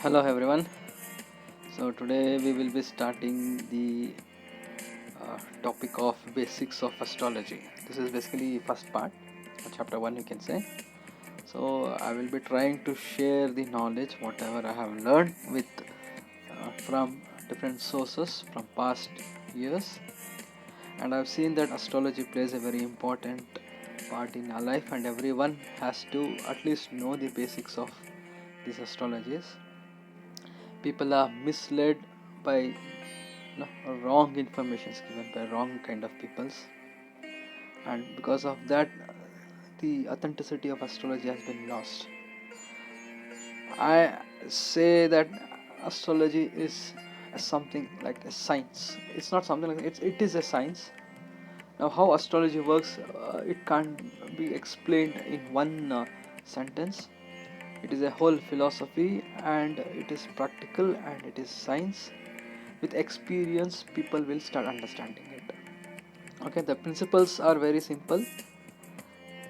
Hello everyone. So today we will be starting the topic of basics of astrology. This is basically first part, chapter 1 you can say. So I will be trying to share the knowledge whatever I have learned with from different sources from past years, and I've seen that astrology plays a very important part in our life, and everyone has to at least know the basics of these astrologies. People are misled by wrong information given by wrong kind of peoples, and because of that the authenticity of astrology has been lost. I say that astrology is something like a science. It's not something like it is a science. Now how astrology works, it can't be explained in one sentence. It is a whole philosophy, and it is practical, and it is science. With experience people will start understanding it. Okay, the principles are very simple.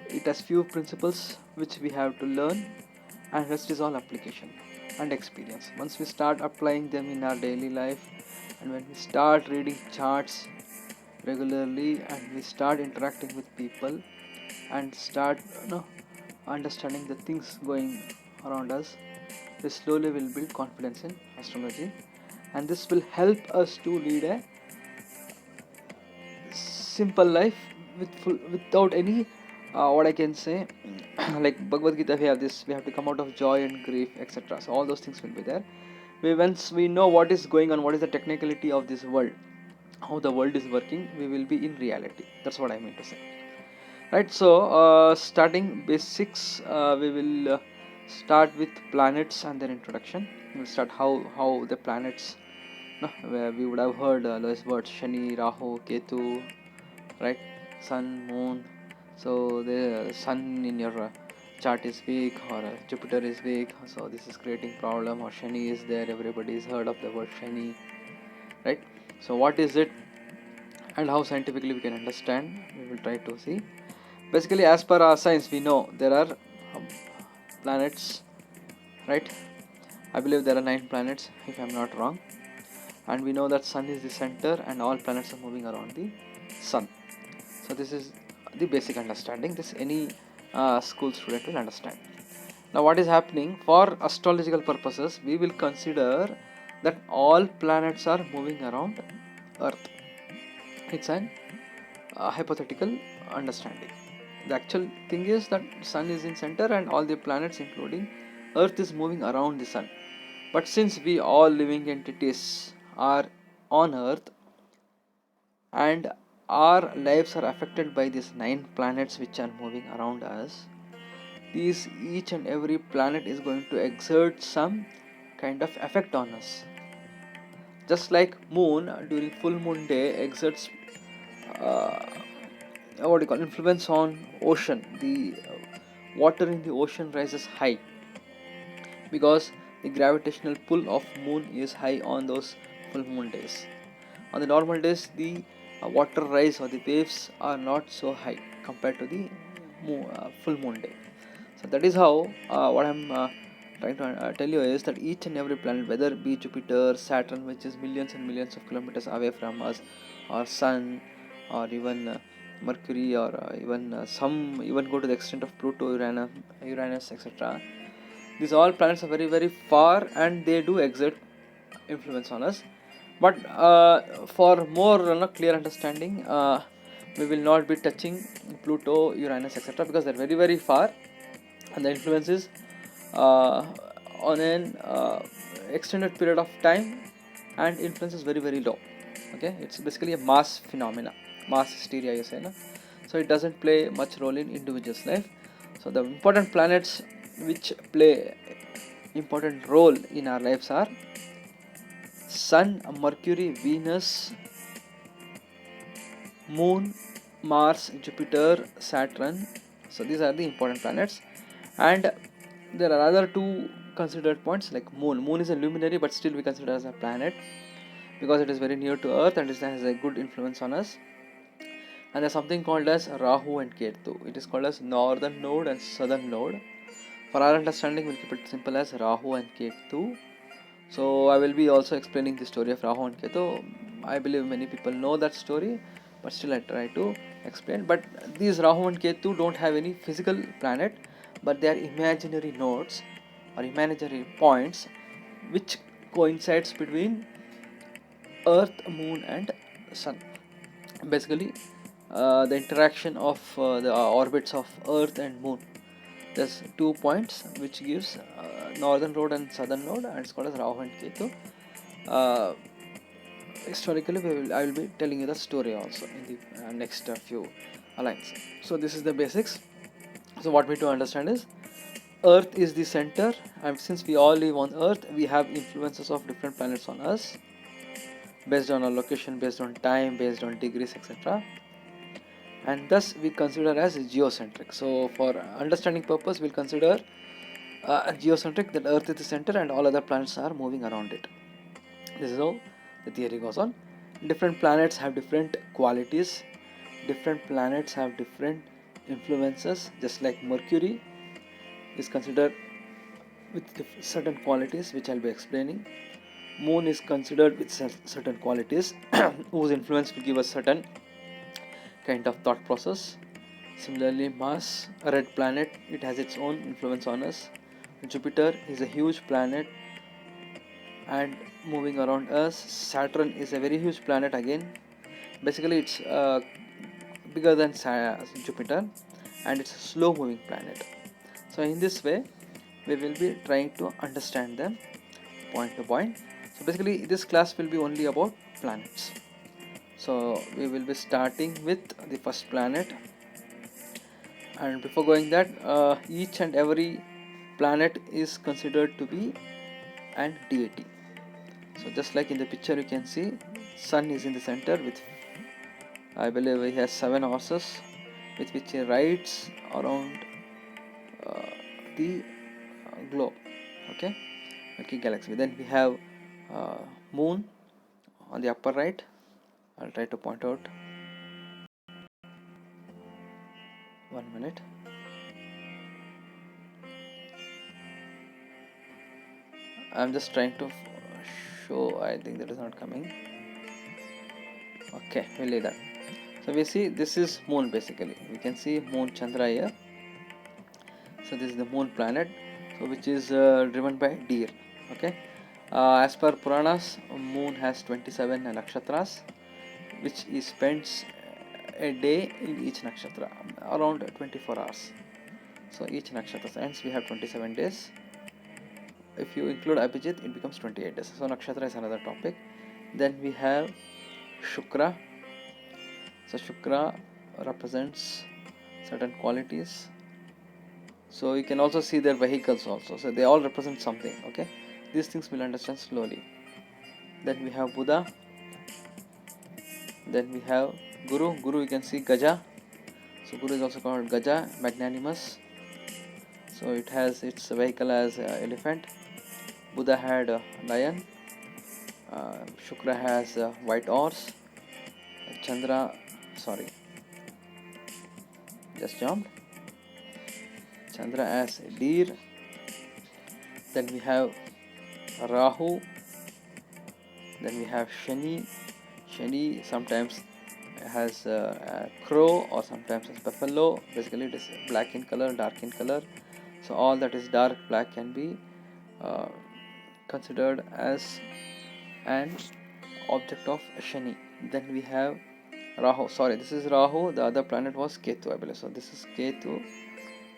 It has few principles which we have to learn, and rest is all application and experience. Once we start applying them in our daily life, and when we start reading charts regularly, and we start interacting with people, and start understanding the things going around us, we slowly will build confidence in astrology, and this will help us to lead a simple life without any what I can say like Bhagavad Gita. We have this, we have to come out of joy and grief, etc. So all those things will be there. Once we know what is going on, what is the technicality of this world, how the world is working, we will be in reality. That's what I mean to say. Right. So starting basics, we will start with planets and their introduction. We will start how the planets. No, where we would have heard those words: Shani, Rahu, Ketu, right? Sun, Moon. So the Sun in your chart is weak, or Jupiter is weak, so this is creating problem. Or Shani is there, everybody has heard of the word Shani, right? So what is it, and how scientifically we can understand, we will try to see. Basically, as per our science, we know there are planets, right? I believe there are 9 planets if I'm not wrong, and we know that Sun is the center and all planets are moving around the Sun. So this is the basic understanding. This any school student will understand. Now what is happening for astrological purposes, we will consider that all planets are moving around Earth. It's an hypothetical understanding. The actual thing is that Sun is in center and all the planets including Earth is moving around the Sun. But since we all living entities are on Earth, and our lives are affected by these 9 planets which are moving around us, these each and every planet is going to exert some kind of effect on us. Just like moon during full moon day exerts uh, what do you call influence on ocean. The water in the ocean rises high because the gravitational pull of moon is high on those full moon days. On the normal days, the water rise or the waves are not so high compared to the full moon day. So that is how what I'm trying to tell you is that each and every planet, whether be Jupiter, Saturn, which is millions and millions of kilometers away from us, or Sun, or even Mercury, or even some even go to the extent of Pluto, Uranus, etc. These all planets are very very far, and they do exert influence on us. But for more clear understanding, we will not be touching Pluto, Uranus, etc. because they're very very far, and the influence is uh, on an extended period of time, and influence is very very low. Okay, it's basically a mass phenomena, mass hysteria you say, no? So it doesn't play much role in individual's life. So the important planets which play important role in our lives are Sun, Mercury, Venus, Moon, Mars, Jupiter, Saturn. So these are the important planets, and there are other two considered points like Moon. Moon is a luminary, but still we consider as a planet because it is very near to Earth and it has a good influence on us. And there's something called as Rahu and Ketu. It is called as northern node and southern node. For our understanding, we'll keep it simple as Rahu and Ketu. So I will be also explaining the story of Rahu and Ketu. I believe many people know that story, but still I try to explain. But these Rahu and Ketu don't have any physical planet, but they are imaginary nodes or imaginary points which coincides between Earth, Moon and Sun. Basically, the interaction of the orbits of Earth and Moon. There's 2 points which gives northern node and southern node, and it's called as Rahu and Ketu. Uh, Historically, I will be telling you the story also in the next few lines. So this is the basics. So what we need to understand is Earth is the center, and since we all live on Earth, we have influences of different planets on us based on our location, based on time, based on degrees, etc. And thus we consider as geocentric. So for understanding purpose, we'll consider geocentric, that Earth is the center and all other planets are moving around it. This is how the theory goes on. Different planets have different qualities. Different planets have different influences. Just like Mercury is considered with certain qualities, which I'll be explaining. Moon is considered with certain qualities whose influence will give us certain kind of thought process. Similarly, Mars, a red planet, it has its own influence on us. Jupiter is a huge planet and moving around us. Saturn is a very huge planet again. Basically, it's bigger than Jupiter, and it's a slow moving planet. So in this way, we will be trying to understand them point to point. So basically, this class will be only about planets. So we will be starting with the first planet, and before going that, each and every planet is considered to be an deity. So just like in the picture you can see, Sun is in the center with, I believe he has 7 horses with which he rides around the globe, okay, Galaxy. Then we have Moon on the upper right. I'll try to point out. 1 minute. I'm just trying to show. I think that is not coming. Okay, we'll leave that. So we see this is Moon basically. We can see Moon Chandra here. So this is the Moon planet, so which is driven by deer. Okay. As per Puranas, Moon has 27 nakshatras, which he spends a day in each nakshatra, around 24 hours. So each nakshatra, hence we have 27 days. If you include Abhijit, it becomes 28 days. So nakshatra is another topic. Then we have Shukra. So Shukra represents certain qualities. So you can also see their vehicles also. So they all represent something. Okay, these things we'll understand slowly. Then we have Buddha. Then we have Guru. Guru, you can see Gaja. So Guru is also called Gaja, magnanimous. So it has its vehicle as elephant. Buddha had a lion. Shukra has a white horse. Chandra, sorry, just jumped. Chandra as a deer. Then we have Rahu. Then we have Shani. Shani sometimes has a crow or sometimes has buffalo. Basically it is black in color, dark in color. So all that is dark black can be considered as an object of Shani. Then we have Rahu. Sorry, this is Rahu. The other planet was Ketu, I believe. So this is Ketu,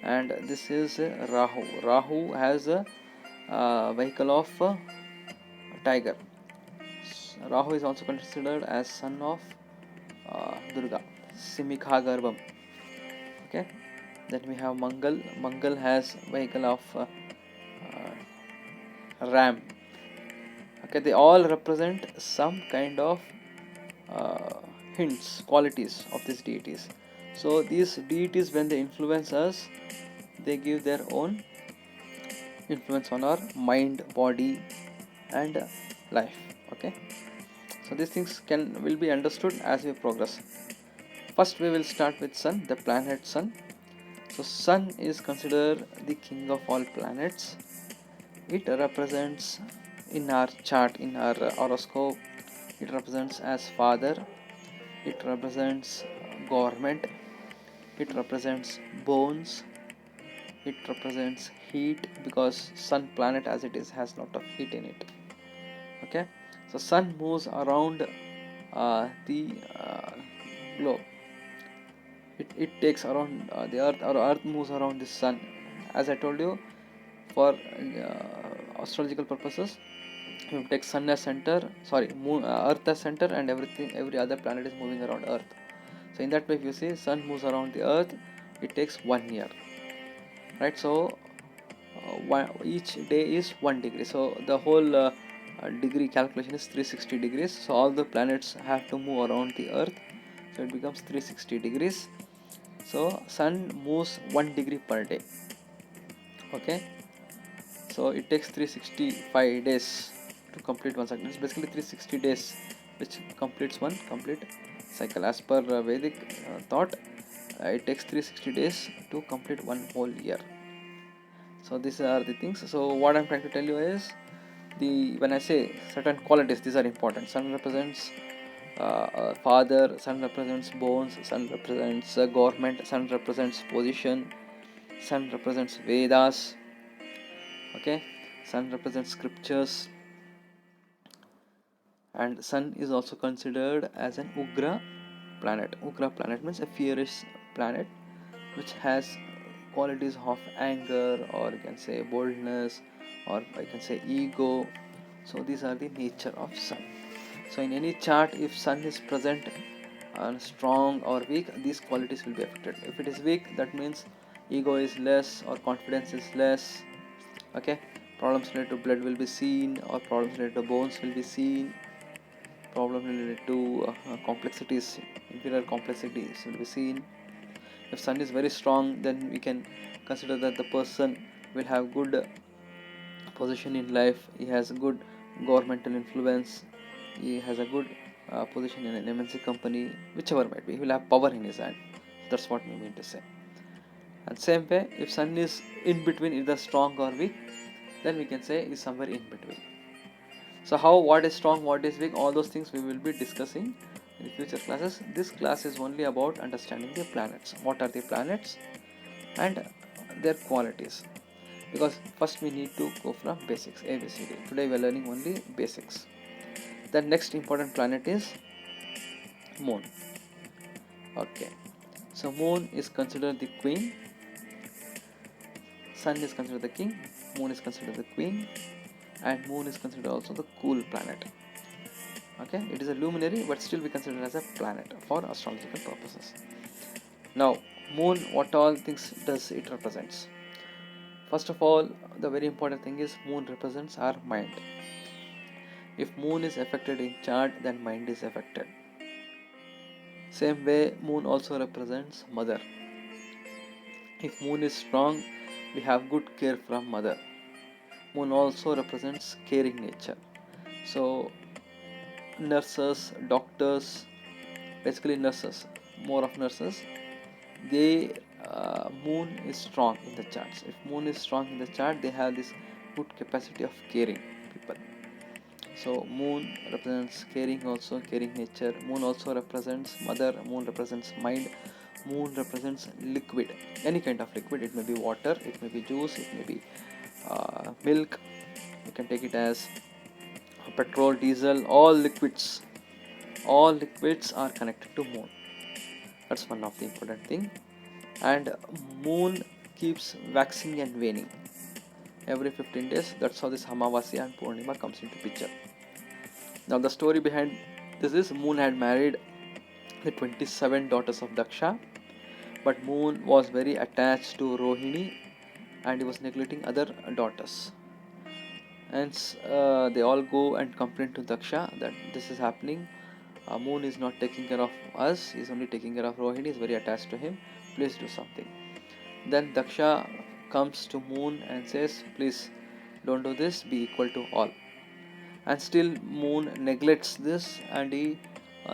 and this is Rahu. Rahu has a vehicle of tiger. Rahu is also considered as son of Durga, Simikha Garbham. Okay. Then we have Mangal. Mangal has vehicle of ram. Okay, they all represent some kind of hints, qualities of these deities. So these deities, when they influence us, they give their own influence on our mind, body, and life. Okay, so these things will be understood as we progress. First, we will start with Sun, the planet Sun. So Sun is considered the king of all planets. It represents in our chart, in our horoscope, it represents as father, it represents government, it represents bones, it represents heat, because sun planet as it is has lot of heat in it. Okay, so sun moves around the globe. It takes around the earth, or earth moves around the sun. As I told you, for astrological purposes, you take sun as center, sorry, moon, earth as center, and every other planet is moving around earth. So in that way, if you see sun moves around the earth, it takes 1 year, right? So each day is 1 degree, so the whole degree calculation is 360 degrees. So all the planets have to move around the earth, so it becomes 360 degrees. So sun moves 1 degree per day. Okay, so it takes 365 days to complete one cycle. It's basically 360 days which completes one complete cycle. As per Vedic thought, it takes 360 days to complete one whole year. So these are the things. So what I'm trying to tell you is, the when I say certain qualities, these are important. Sun represents father, sun represents bones, sun represents government, sun represents position, sun represents Vedas. Okay, sun represents scriptures, and sun is also considered as an Ugra planet. Ugra planet means a fierce planet which has qualities of anger, or you can say boldness, or I can say ego. So these are the nature of sun. So in any chart, if sun is present and strong or weak, these qualities will be affected. If it is weak, that means ego is less or confidence is less. Okay, problems related to blood will be seen, or problems related to bones will be seen, problem related to complexities, inferior complexities will be seen. If sun is very strong, then we can consider that the person will have good position in life, he has good governmental influence, he has a good position in an MNC company, whichever might be, he will have power in his hand. That's what we mean to say. And same way, if sun is in between, either strong or weak, then we can say is somewhere in between. So how, what is strong, what is weak, all those things we will be discussing in future classes. This class is only about understanding the planets. What are the planets and their qualities? Because first we need to go from basics, ABCD. Today we are learning only basics. The next important planet is Moon. Okay, so Moon is considered the queen, Sun is considered the king, Moon is considered the queen, and Moon is considered also the cool planet. Okay, it is a luminary, but still we consider it as a planet for astrological purposes. Now, Moon, what all things does it represents? First of all, the very important thing is Moon represents our mind. If Moon is affected in chart, then mind is affected. Same way, Moon also represents mother. If Moon is strong, we have good care from mother. Moon also represents caring nature. So nurses, doctors, basically nurses, more of nurses, they Moon is strong in the charts. If Moon is strong in the chart, they have this good capacity of caring people. So Moon represents caring, also caring nature. Moon also represents mother. Moon represents mind. Moon represents liquid, any kind of liquid. It may be water, it may be juice, it may be milk. You can take it as petrol, diesel, all liquids. All liquids are connected to Moon. That's one of the important thing. And Moon keeps waxing and waning every 15 days. That's how this Amavasya and Purnima comes into picture. Now the story behind this is, Moon had married the 27 daughters of Daksha, but Moon was very attached to Rohini and he was neglecting other daughters. Hence, they all go and complain to Daksha that this is happening. Moon is not taking care of us, he is only taking care of Rohini, is very attached to him. Please do something. Then Daksha comes to Moon and says, please don't do this, be equal to all. And still Moon neglects this, and he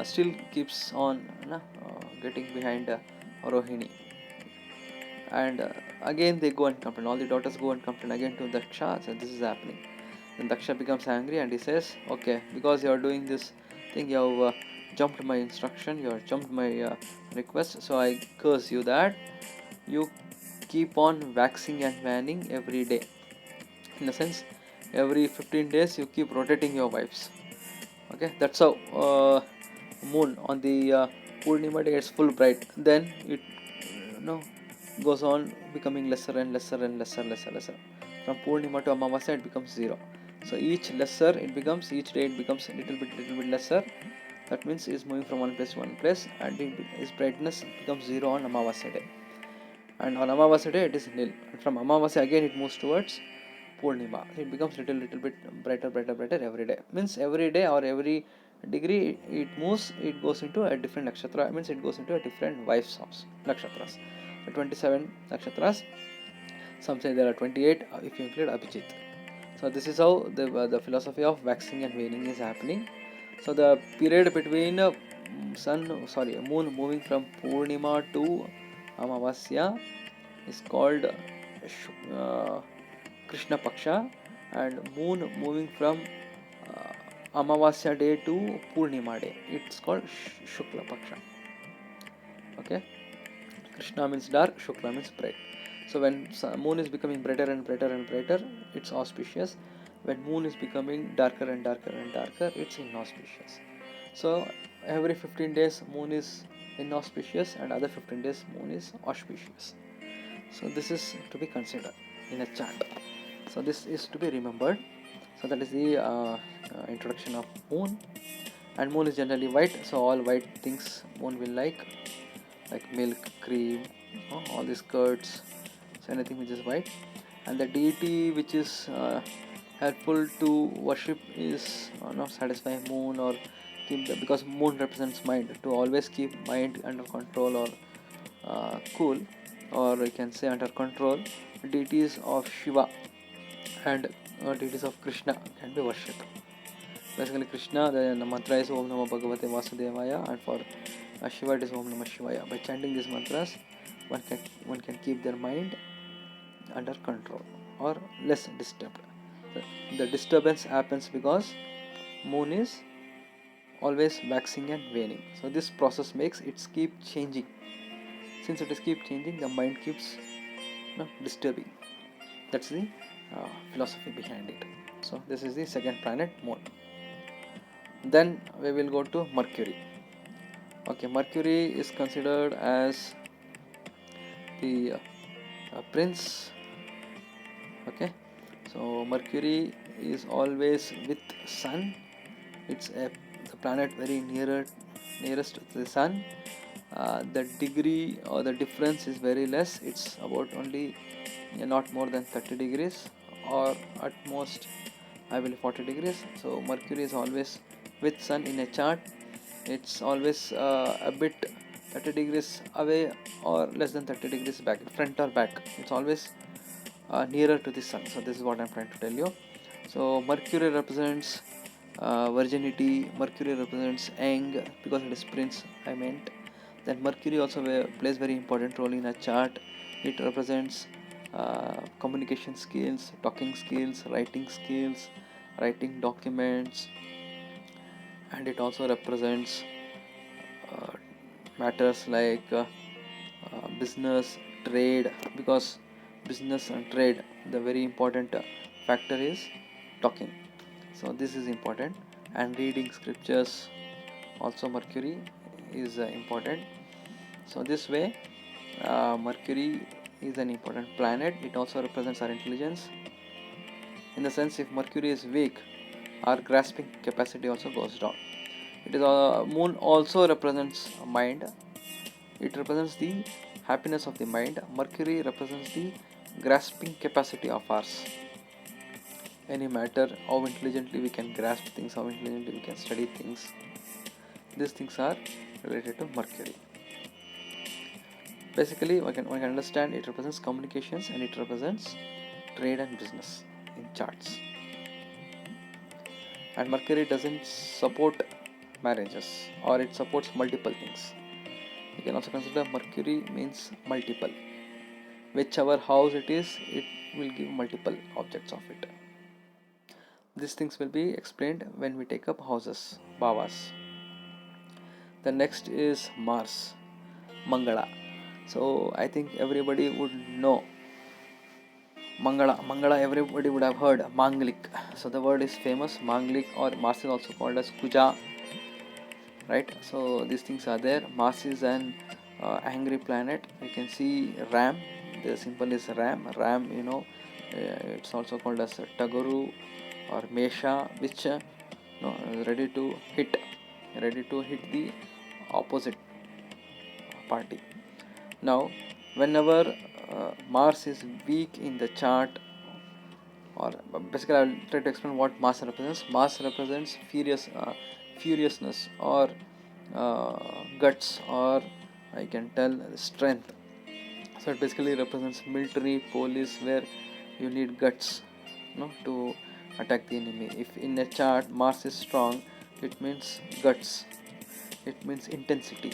still keeps on getting behind Rohini. And again they go and complain, all the daughters go and complain again to Daksha, so this is happening. Then Daksha becomes angry and he says, okay, because you are doing this thing, you have jumped my instruction, you have jumped my request, so I curse you that you keep on waxing and waning every day. In a sense, every 15 days you keep rotating your wives. Okay, that's how moon on the Purnima day it's full bright. Then it goes on becoming lesser and lesser and lesser. From Purnima to Amavasya it becomes zero. So each lesser it becomes, each day it becomes a little bit lesser. That means it's moving from one place to one place, and its brightness becomes zero on Amavasya day. And on Amavasya day it is nil. And from Amavasya again it moves towards Purnima. It becomes little bit brighter every day. Means every day or every degree it moves, it goes into a different nakshatra. Means it goes into a different wife's house nakshatras. So 27 nakshatras. Some say there are 28 if you include Abhijit. So this is how the philosophy of waxing and waning is happening. So the period between moon moving from Purnima to Amavasya is called Krishna Paksha, and moon moving from Amavasya day to Purnima day, it's called Shukla Paksha. Okay, Krishna means dark, Shukla means bright. So when moon is becoming brighter and brighter, it's auspicious. When moon is becoming darker and darker, it's inauspicious. So every 15 days moon is inauspicious, and other 15 days moon is auspicious. So this is to be considered in a chart. So this is to be remembered. So that is the introduction of moon. And moon is generally white, so all white things moon will like milk, cream, all these curds, so anything which is white. And the deity which is helpful to worship is not satisfy moon or keep because moon represents mind, to always keep mind under control or cool, or you can say under control. Deities of Shiva and deities of Krishna can be worshipped. Basically Krishna, the mantra is Om Namo Bhagavate Vasudevaya, and for Shiva it is Om Namah Shivaya. By chanting these mantras, one can keep their mind under control or less disturbed. The disturbance happens because moon is always waxing and waning. So this process makes it keep changing. Since it is keep changing, the mind keeps disturbing. That's the philosophy behind it. So this is the second planet, moon. Then we will go to Mercury. Okay, Mercury is considered as the prince. Okay, so Mercury is always with sun. It's the planet very nearest to the sun. The degree or the difference is very less. It's about only not more than 30 degrees, or at most I believe 40 degrees. So Mercury is always with sun in a chart. It's always a bit 30 degrees away or less than 30 degrees back, front or back. It's always nearer to the sun. So this is what I'm trying to tell you. So Mercury represents virginity. Mercury represents young because it is prince, I meant. Then Mercury also plays very important role in a chart. It represents communication skills, talking skills, writing documents, and it also represents matters like business, trade, because business and trade, the very important factor is talking. So this is important, and reading scriptures also Mercury is important. So this way Mercury is an important planet. It also represents our intelligence. In the sense, if Mercury is weak, our grasping capacity also goes down. It is moon also represents mind. It represents the happiness of the mind. Mercury represents the grasping capacity of ours. Any matter, how intelligently we can grasp things, how intelligently we can study things. These things are related to Mercury. Basically, one can understand it represents communications and it represents trade and business in charts. And Mercury doesn't support marriages, or it supports multiple things. You can also consider Mercury means multiple. Whichever house it is, it will give multiple objects of it. These things will be explained when we take up houses, bhavas. The next is Mars, Mangala. So I think everybody would know Mangala. Mangala, everybody would have heard Manglik. So the word is famous, Manglik, or Mars is also called as Kuja, right? So these things are there. Mars is an angry planet. You can see Ram. The symbol is Ram. Ram, it's also called as Taguru or Mesha, which ready to hit, the opposite party. Now, whenever Mars is weak in the chart, or basically I'll try to explain what Mars represents. Mars represents furiousness, or guts, or I can tell strength. So it basically represents military, police, where you need guts, to attack the enemy. If in a chart Mars is strong, it means guts, it means intensity.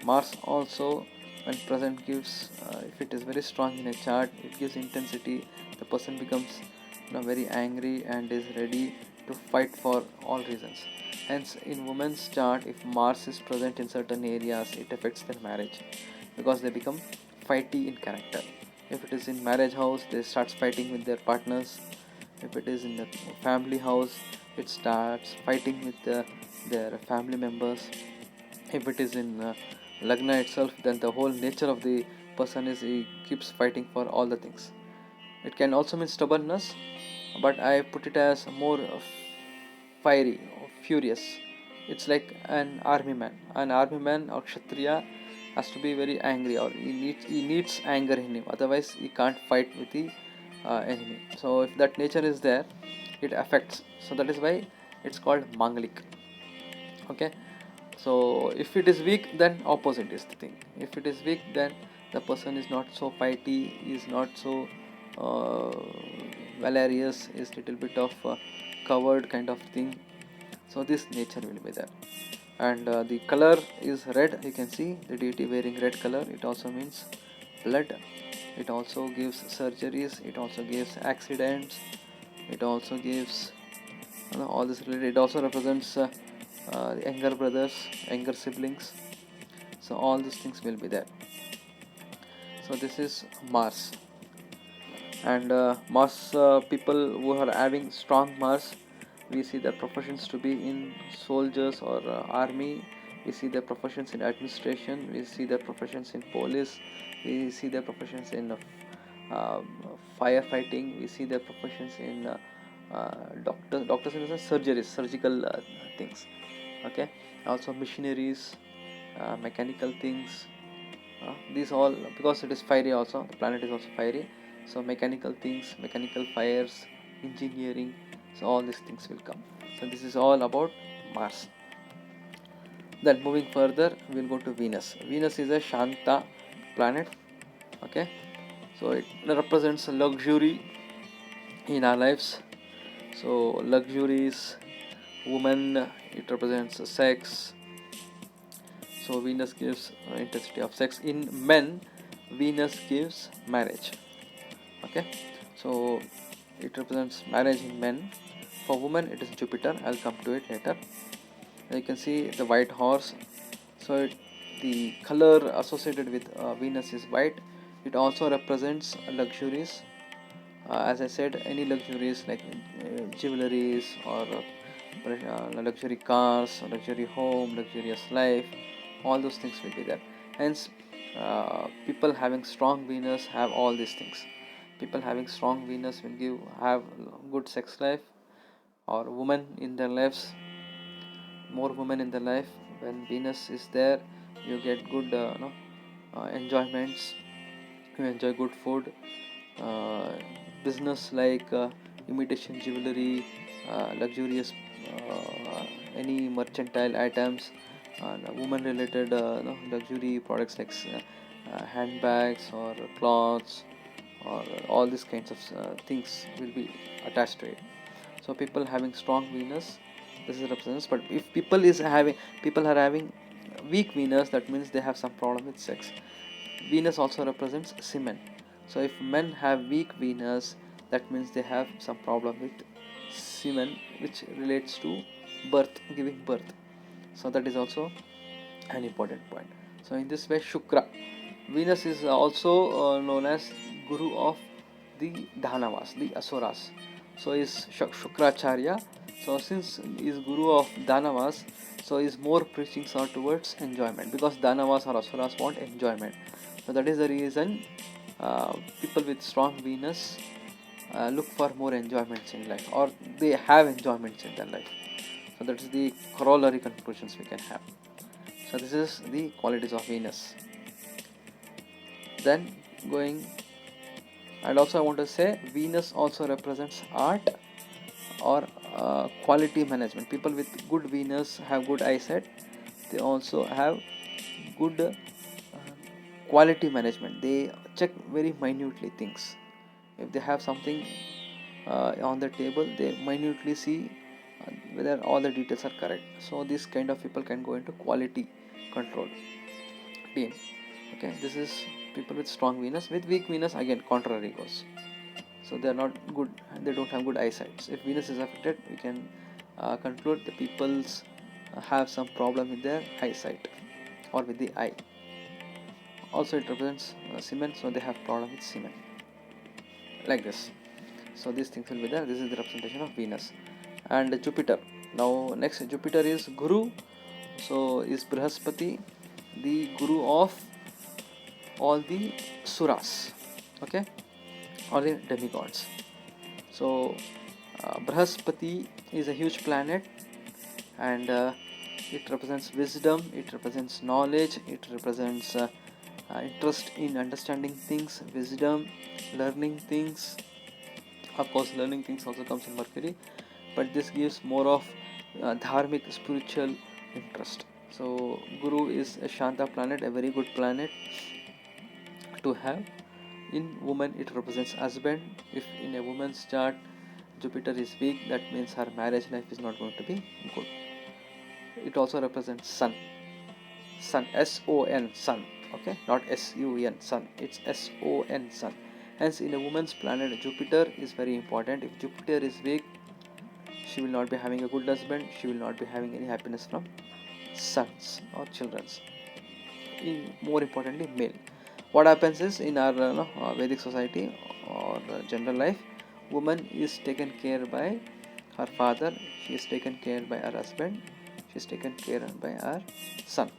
Mars also, when present, gives, if it is very strong in a chart, it gives intensity. The person becomes very angry and is ready to fight for all reasons. Hence, in women's chart, if Mars is present in certain areas, it affects their marriage, because they become fighty in character. If it is in marriage house, they start fighting with their partners. If it is in the family house, it starts fighting with their family members. If it is in Lagna itself, then the whole nature of the person is he keeps fighting for all the things. It can also mean stubbornness, but I put it as more fiery or furious. It's like an army man. An army man or kshatriya has to be very angry, or he needs anger in him. Otherwise, he can't fight with the enemy. So if that nature is there, it affects. So that is why it's called Mangalik. Okay. So if it is weak, then opposite is the thing. If it is weak, then the person is not so fighty, is not so uh, valerious, is little bit of covered kind of thing. So this nature will be there. And the color is red. You can see the deity wearing red color. It also means blood. It also gives surgeries. It also gives accidents. It also gives all this related. It also represents the younger brothers, younger siblings. So all these things will be there. So this is Mars. And Mars, people who are having strong Mars, we see their professions to be in soldiers or army. We see their professions in administration. We see their professions in police. We see their professions in uh, firefighting. We see their professions in doctors in the sense surgeries, surgical things. Okay. Also machineries, mechanical things. These all, because it is fiery also, the planet is also fiery. So mechanical things, mechanical fires, engineering. So all these things will come. So this is all about Mars. Then moving further, we'll go to Venus. Venus is a Shanta planet. Okay. So it represents luxury in our lives. So luxury is woman, it represents sex. So Venus gives intensity of sex. In men, Venus gives marriage. Okay, so it represents marriage in men. For women, it is Jupiter. I'll come to it later. You can see the white horse. So the color associated with Venus is white. It also represents luxuries. As I said, any luxuries like jewelries, or luxury cars, or luxury home, luxurious life, all those things will be there. Hence, people having strong Venus have all these things. People having strong Venus will have good sex life, or women in their lives, more women in their life. When Venus is there, you get good enjoyments. You enjoy good food, uh, business like imitation jewelry, luxurious, any mercantile items, woman related luxury products like handbags or clothes, or all these kinds of things will be attached to it. So people having strong Venus, this is represents. But if people are having weak Venus, that means they have some problem with sex. Venus also represents semen. So if men have weak Venus, that means they have some problem with semen, which relates to birth, giving birth. So that is also an important point. So in this way, Shukra, Venus is also known as Guru of the Dhanavas, the Asuras. So is Shukracharya. So since he is Guru of Dhanavas, so his more preachings are towards enjoyment, because Dhanavas or Asuras want enjoyment. So that is the reason people with strong Venus look for more enjoyments in life, or they have enjoyments in their life. So that is the corollary conclusions we can have. So this is the qualities of Venus. Then going, and also I want to say Venus also represents art or quality management. People with good Venus have good eyesight. They also have good quality management. They check very minutely things. If they have something on the table, they minutely see whether all the details are correct. So these kind of people can go into quality control team. Okay, this is people with strong Venus. With weak Venus, again contrary goes. So they are not good, they don't have good eyesight. If Venus is affected, we can conclude the people's have some problem with their eyesight or with the eye. Also it represents semen, so they have problem with semen, like this. So these things will be there. This is the representation of Venus. And Jupiter, now next Jupiter is Guru. So is Brihaspati the Guru of all the Suras, okay, or the demigods. So Brihaspati is a huge planet, and it represents wisdom, it represents knowledge, it represents interest in understanding things, wisdom, learning things. Of course, learning things also comes in Mercury, but this gives more of dharmic, spiritual interest. So Guru is a Shanta planet, a very good planet to have. In woman, it represents husband. If in a woman's chart Jupiter is weak, that means her marriage life is not going to be good. It also represents sun. Sun, S-O-N, sun. Okay, not S-U-N, sun. It's S-O-N, sun. Hence, in a woman's planet, Jupiter is very important. If Jupiter is weak, she will not be having a good husband. She will not be having any happiness from sons or children's. More importantly, male. What happens is, in our Vedic society or general life, woman is taken care by her father, she is taken care by her husband, she is taken care by her son.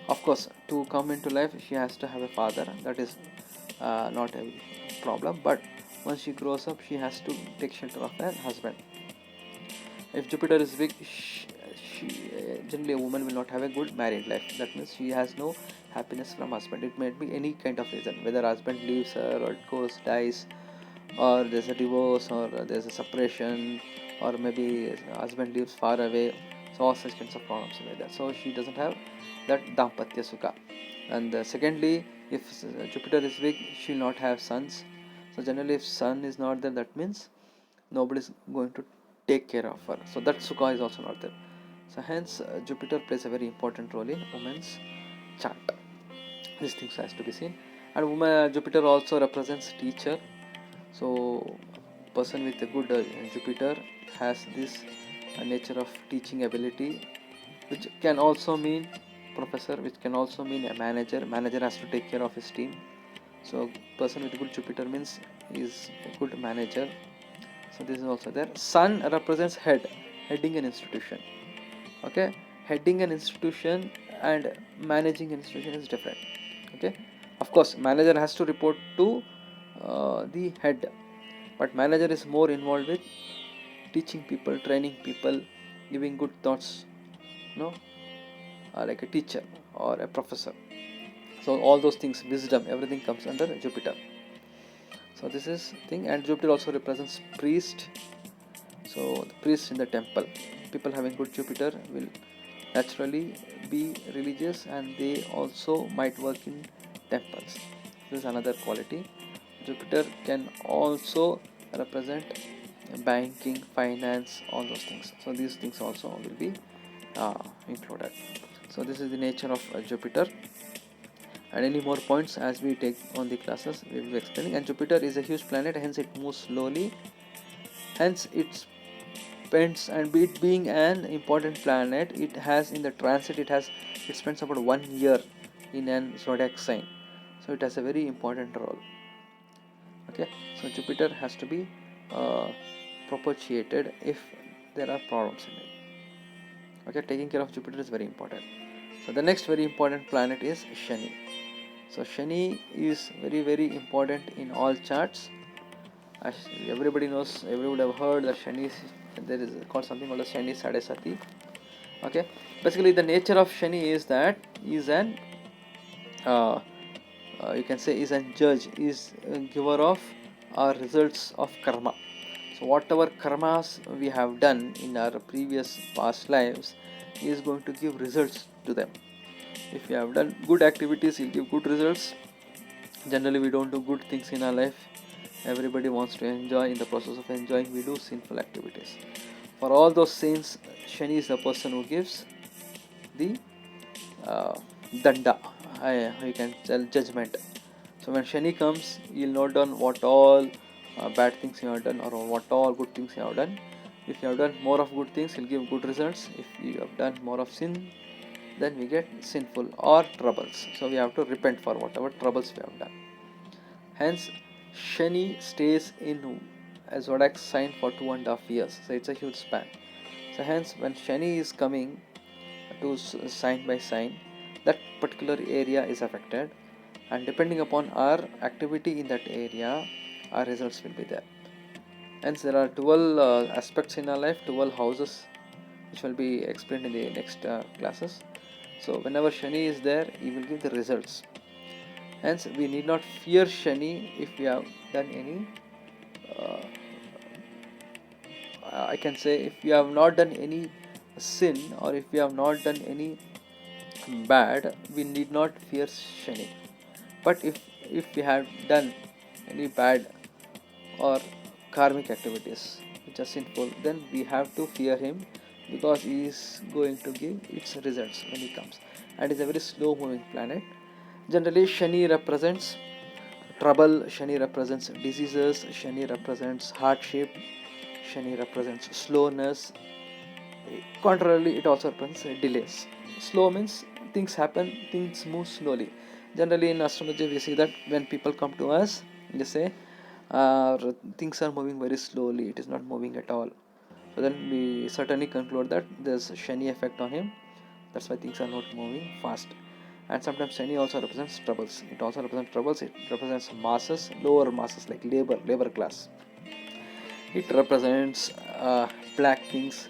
Of course, to come into life, she has to have a father. That is not a problem, but once she grows up, she has to take shelter of her husband. If Jupiter is weak, generally a woman will not have a good married life. That means she has no happiness from husband. It might be any kind of reason, whether husband leaves her or goes, dies, or there's a divorce, or there's a separation, or maybe husband lives far away. So all such kinds of problems like that. So she doesn't have that dampatya sukha. And secondly, if Jupiter is weak, she will not have sons. So generally, if sun is not there, that means nobody is going to take care of her. So that sukha is also not there. So hence Jupiter plays a very important role in woman's chart. These things has to be seen. And woman Jupiter also represents teacher. So person with a good Jupiter has this nature of teaching ability, which can also mean professor, which can also mean a manager. Manager has to take care of his team. So person with good Jupiter means is a good manager. So this is also there. Sun represents head, heading an institution. Okay, heading an institution and managing an institution is different. Okay, of course manager has to report to the head, but manager is more involved with teaching people, training people, giving good thoughts, like a teacher or a professor. So all those things, wisdom, everything comes under Jupiter. So this is thing. And Jupiter also represents priest. So the priest in the temple, people having good Jupiter will naturally be religious, and they also might work in temples. This is another quality. Jupiter can also represent banking, finance, all those things. So these things also will be included. So this is the nature of Jupiter. And any more points as we take on the classes, we will be explaining. And Jupiter is a huge planet, hence it moves slowly, hence its spends, and it being an important planet, it has in the transit, it spends about 1 year in an zodiac sign, so it has a very important role. Okay, so Jupiter has to be uh, propitiated if there are problems in it. Okay, taking care of Jupiter is very important. So the next very important planet is Shani. So Shani is very important in all charts. As everybody knows, everybody have heard that Shani is, there is called something called as Shani Sadesati. Okay, basically the nature of Shani is that is an uh, you can say is a judge, is a giver of results of karma. So whatever karmas we have done in our previous past lives, he is going to give results to them. If we have done good activities, he'll give good results. Generally we don't do good things in our life. Everybody wants to enjoy. In the process of enjoying, we do sinful activities. For all those sins, Shani is the person who gives the uh, danda, you can tell judgment. So when Shani comes, he'll note down what all bad things you have done or what all good things you have done. If you have done more of good things, he'll give good results. If you have done more of sin, then we get sinful or troubles. So we have to repent for whatever troubles we have done. Hence, Shani stays in a zodiac sign for 2.5 years. So it's a huge span. So hence, when Shani is coming to sign by sign, that particular area is affected, and depending upon our activity in that area, our results will be there. Hence, there are 12 aspects in our life, 12 houses, which will be explained in the next classes. So, whenever Shani is there, he will give the results. Hence, we need not fear Shani if we have done any. Uh, I can say if we have not done any sin or if we have not done any bad, we need not fear Shani. But if we have done any bad or karmic activities which are sinful, then we have to fear him, because he is going to give its results when he comes, and is a very slow moving planet. Generally, Shani represents trouble, Shani represents diseases, Shani represents hardship, Shani represents slowness. Contrarily, it also represents delays. Slow means things happen, things move slowly. Generally, in astrology, we see that when people come to us, they say things are moving very slowly, it is not moving at all. So then we certainly conclude that there's a Shani effect on him. That's why things are not moving fast. And sometimes Shani also represents troubles. It also represents troubles. It represents masses, lower masses like labor class. It represents black things,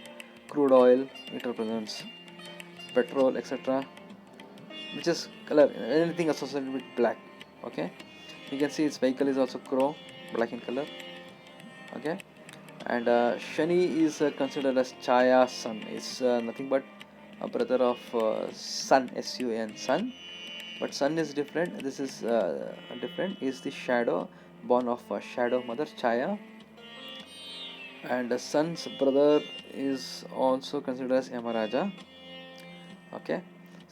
crude oil. It represents petrol, etc., which is color, anything associated with black. Okay, you can see its vehicle is also black in color. Okay, and Shani is considered as Chaya Sun. It's nothing but a brother of Sun, Sun, Sun. But Sun is different. This is different. Is the shadow born of shadow mother Chaya, and the Sun's brother is also considered as Yamaraja. Okay,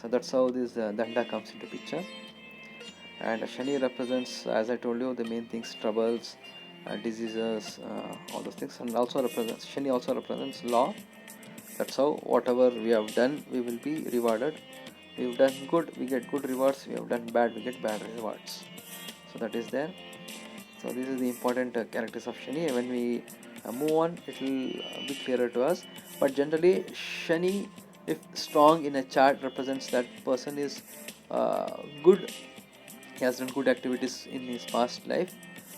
so that's how this danda comes into picture. And Shani represents, as I told you, the main things: troubles, diseases, all those things. And also represents, Shani also represents law. That's how whatever we have done, we will be rewarded. We have done good, we get good rewards. We have done bad, we get bad rewards. So that is there. So this is the important characters of Shani. When we move on, it will be clearer to us. But generally, Shani, if strong in a chart, represents that person is good. He has done good activities in his past life,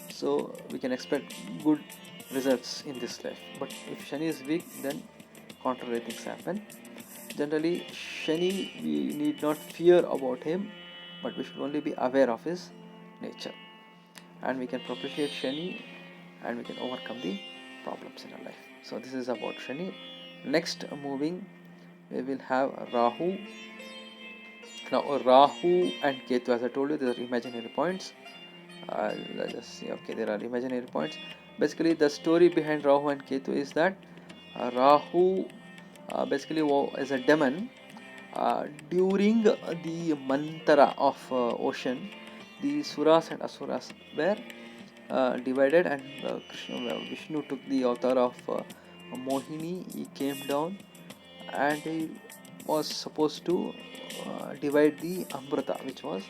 so we can expect good results in this life. But if Shani is weak, then contrary things happen. Generally, Shani, we need not fear about him, but we should only be aware of his nature, and we can propitiate Shani, and we can overcome the problems in our life. So this is about Shani. Next, moving, we will have Rahu. Now Rahu and Ketu, as I told you, these are imaginary points. Let's just see. Okay, there are imaginary points. Basically, the story behind Rahu and Ketu is that Rahu basically is a demon. During the Mantara of ocean, the Suras and Asuras were divided, and Vishnu took the avatar of Mohini, he came down and he was supposed to divide the Amrita which was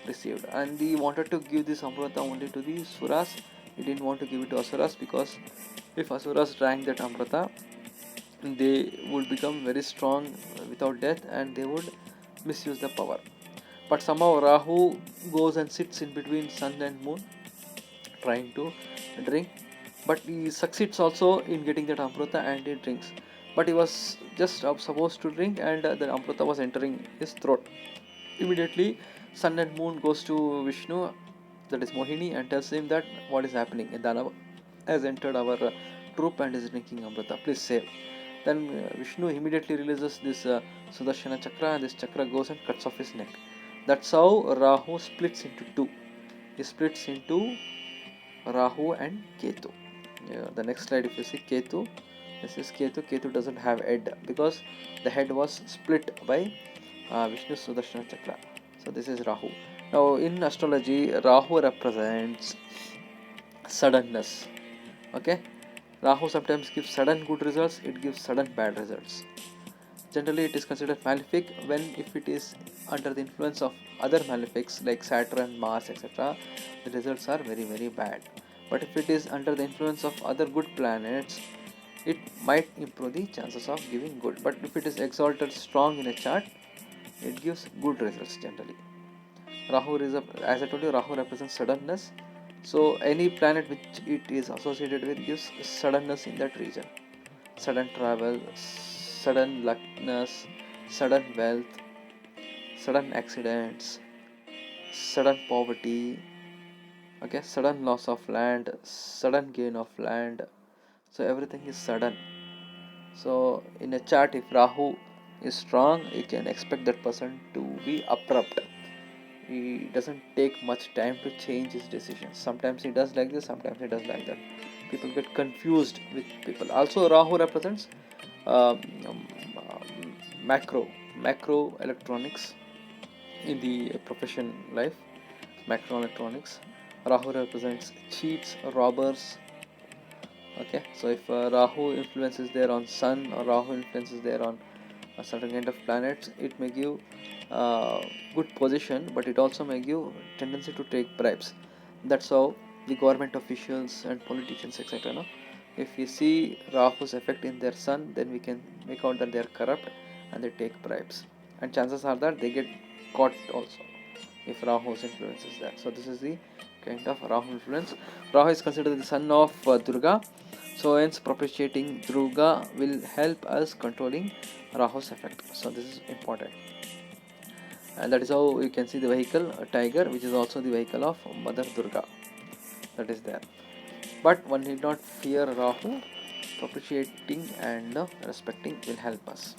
received, and he wanted to give this Amrita only to the Suras. He didn't want to give it to Asuras, because if Asuras drank that Amrita, they would become very strong without death and they would misuse the power. But somehow Rahu goes and sits in between sun and moon trying to drink, but he succeeds also in getting that Amrita and he drinks. But he was just supposed to drink, and the Amrita was entering his throat. Immediately, sun and moon goes to Vishnu, that is Mohini, and tells him that what is happening. Danav has entered our troop and is drinking Amrita. Please save. Then Vishnu immediately releases this Sudarshana Chakra, and this chakra goes and cuts off his neck. That's how Rahu splits into two. He splits into Rahu and Ketu. The next slide, if you see Ketu, this is Ketu. Ketu doesn't have head because the head was split by Vishnu Sudarshana Chakra. So this is Rahu. Now in astrology, Rahu represents suddenness. Okay, Rahu sometimes gives sudden good results, it gives sudden bad results. Generally, it is considered malefic when if it is under the influence of other malefics like Saturn, Mars, etc., the results are very, very bad. But if it is under the influence of other good planets, it might improve the chances of giving good. But if it is exalted strong in a chart, it gives good results generally. Rahu is, as I told you, Rahu represents suddenness. So any planet which it is associated with gives suddenness in that region. Sudden travel, sudden luckness, sudden wealth, sudden accidents, sudden poverty, okay, sudden loss of land, sudden gain of land. So everything is sudden. So in a chart, if Rahu is strong, you can expect that person to be abrupt. He doesn't take much time to change his decisions. Sometimes he does like this, sometimes he does like that. People get confused with people. Also, Rahu represents um, macro electronics in the profession life. Macro electronics. Rahu represents cheats, robbers. Okay, so if Rahu influence is there on Sun or Rahu influence is there on a certain kind of planets, it may give good position, but it also may give tendency to take bribes. That's how the government officials and politicians, etc., no? If we see Rahu's effect in their sun, then we can make out that they are corrupt and they take bribes, and chances are that they get caught also if Rahu's influence is there. So this is the kind of Rahu influence. Rahu is considered the son of Durga, so hence propitiating Durga will help us controlling Rahu's effect. So this is important, and that is how you can see the vehicle, a tiger, which is also the vehicle of Mother Durga, that is there. But one need not fear Rahu. Propitiating and respecting will help us.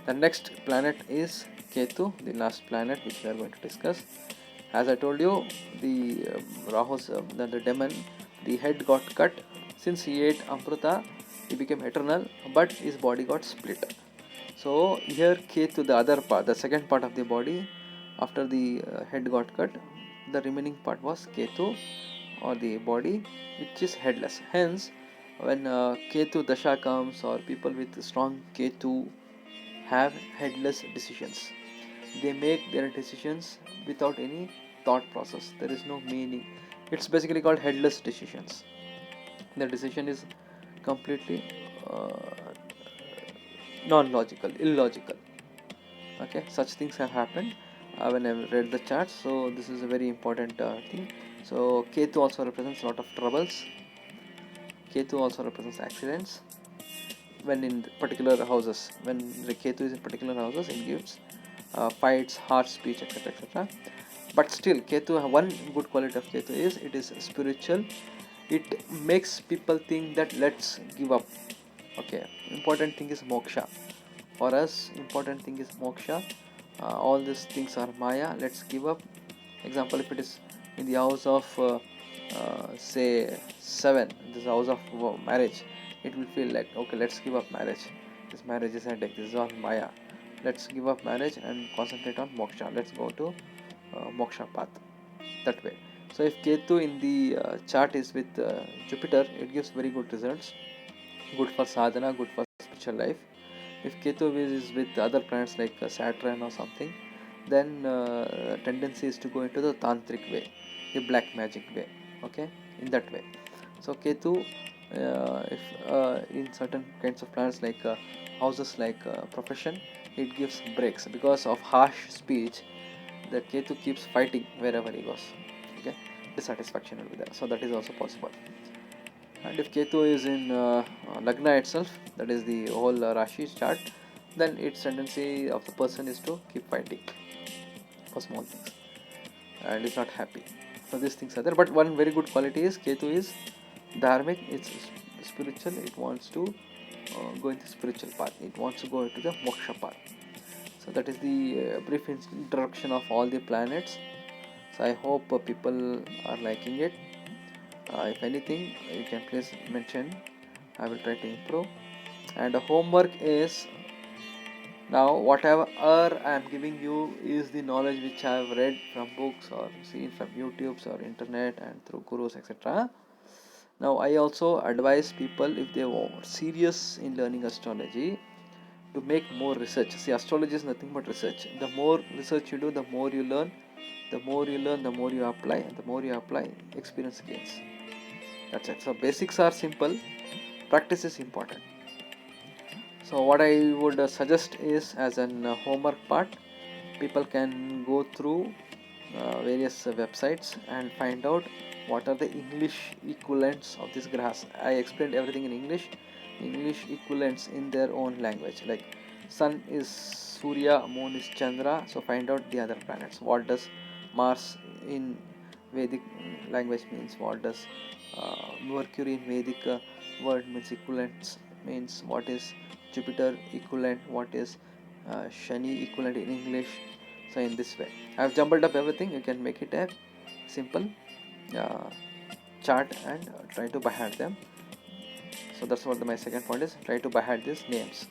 The next planet is Ketu, the last planet which we are going to discuss. As I told you, the Rahu's the demon, the head got cut. Since he ate Amrita, he became eternal, but his body got split. So here Ketu, the other part, the second part of the body, after the head got cut, the remaining part was Ketu, or the body which is headless. Hence, when Ketu Dasha comes, or people with strong Ketu have headless decisions. They make their decisions without any thought process. There is no meaning. It's basically called headless decisions. The decision is completely non-logical, illogical. Okay, such things have happened when I read the charts. So this is a very important thing. So Ketu also represents a lot of troubles. Ketu also represents accidents. When in particular houses, when Ketu is in particular houses, it gives fights, harsh speech, etc., etc. But still, Ketu, one good quality of Ketu is it is spiritual. It makes people think that let's give up. Okay, important thing is moksha. For us, important thing is moksha. All these things are Maya. Let's give up. Example, if it is in the house of say 7, this house of marriage, it will feel like, okay, let's give up marriage. This marriage is headache. This is all Maya. Let's give up marriage and concentrate on moksha. Let's go to moksha path. That way. So if Ketu in the chart is with Jupiter, it gives very good results. good for sadhana, good for spiritual life. If Ketu is with other planets like Saturn or something, then tendency is to go into the tantric way, the black magic way. Okay, in that way. So Ketu, if in certain kinds of planets like houses like profession, it gives breaks because of harsh speech. The Ketu keeps fighting wherever he goes. Okay, dissatisfaction will be there. So that is also possible. And if Ketu is in Lagna itself, that is the whole Rashi chart, then its tendency of the person is to keep fighting for small things and is not happy. So these things are there. But one very good quality is Ketu is dharmic, it's spiritual, it wants to go into spiritual path, it wants to go into the moksha path. So that is the brief introduction of all the planets. So I hope people are liking it. If anything, you can please mention. I will try to improve. And the homework is, now whatever I am giving you is the knowledge which I have read from books or seen from YouTubes or internet and through gurus, etc. Now I also advise people, if they are serious in learning astrology, to make more research. See, astrology is nothing but research. The more research you do, the more you learn. The more you learn, the more you apply, and the more you apply, experience gains. That's it. So basics are simple, practice is important. So what I would suggest is, as an homework part, people can go through various websites and find out what are the English equivalents of this graphs. I explained everything in English. English equivalents in their own language, like sun is Surya, moon is Chandra. So find out the other planets. What does Mars in Vedic language means? What does Mercury in Vedic word means? Equivalents means what is Jupiter equivalent? What is Shani equivalent in English? So in this way, I have jumbled up everything. You can make it a simple uh, chart and try to by heart them. So that's what my second point is. Try to by heart these names.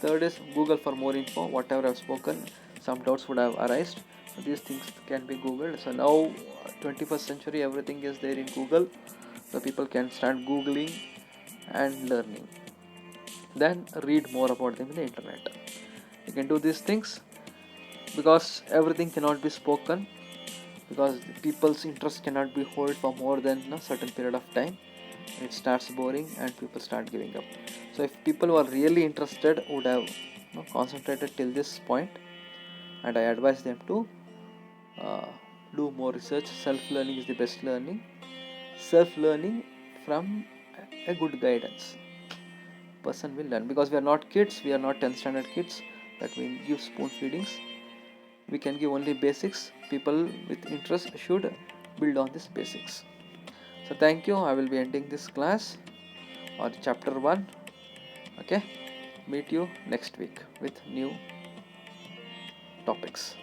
Third is Google for more info. Whatever I've spoken, some doubts would have arisen. These things can be googled. So now 21st century, everything is there in Google. So people can start googling and learning. Then read more about them in the internet. You can do these things because everything cannot be spoken, because people's interest cannot be held for more than a certain period of time. It starts boring and people start giving up. So if people who are really interested would have concentrated till this point, and I advise them to uh, do more research. Self-learning is the best learning. Self-learning from a good guidance, person will learn, because we are not kids, we are not 10th standard kids that we give spoon feedings. We can give only basics. People with interest should build on these basics. So thank you. I will be ending this class or chapter 1. Okay, meet you next week with new topics.